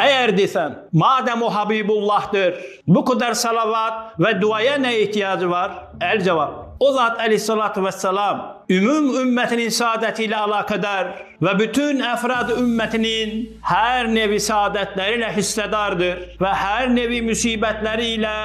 Eğer desen, madem o Habibullah'tır, bu kadar salavat ve duaya ne ihtiyacı var? El cevap. O zat aleyhissalatü vesselam ümmetinin saadetiyle alakadar ve bütün efrad ümmetinin her nevi saadetleriyle hissedardır ve her nevi musibetleriyle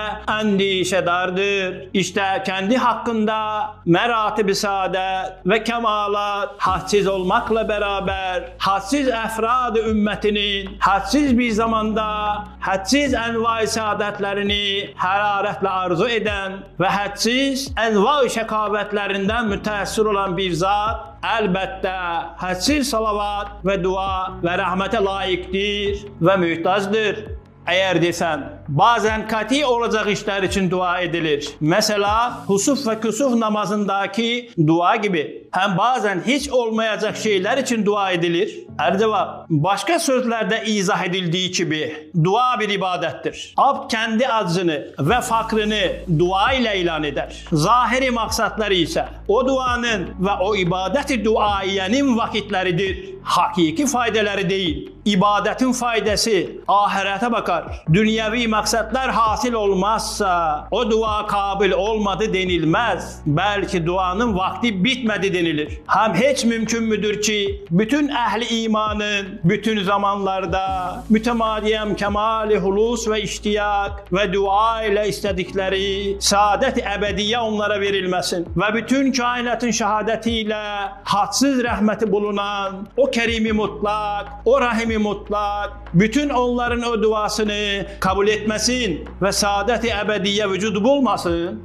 endişedardır. İşte kendi hakkında meratib-i saadet ve kemalat hadsiz olmakla beraber hadsiz efrad ümmetinin hadsiz bir zamanda hadsiz enva-i saadetlerini hararetle arzu eden ve hadsiz enva-i şekavetlerinden müteessir olan bir zat elbette hadsiz salavat ve dua ve rahmete layıktır ve mühtacdır. Eğer desen, bazen kati olacak işler için dua edilir. Mesela husuf ve kusuf namazındaki dua gibi. Hem bazen hiç olmayacak şeyler için dua edilir. Cevap, başka sözlerde izah edildiği gibi dua bir ibadettir. Abd kendi aczını ve fakrını dua ile ilan eder. Zahiri maksatları ise o duanın ve o ibadeti duaiyenin vakitleridir. Hakiki faydaları değil. İbadetin faydası ahirete bakar. Dünyevi maksatlar hasıl olmazsa o dua kabil olmadı denilmez. Belki duanın vakti bitmedi denilir. Hem hiç mümkün müdür ki bütün ehli imanın bütün zamanlarda mütemadiyen kemali hulus ve iştiyak ve dua ile istedikleri saadet ebediye onlara verilmesin ve bütün kainatın şehadetiyle hadsiz rahmeti bulunan o Kerimi mutlak, o Rahimi mutlak bütün onların o duasını kabul etmesin ve saadet-i ebediye vücudu bulmasın.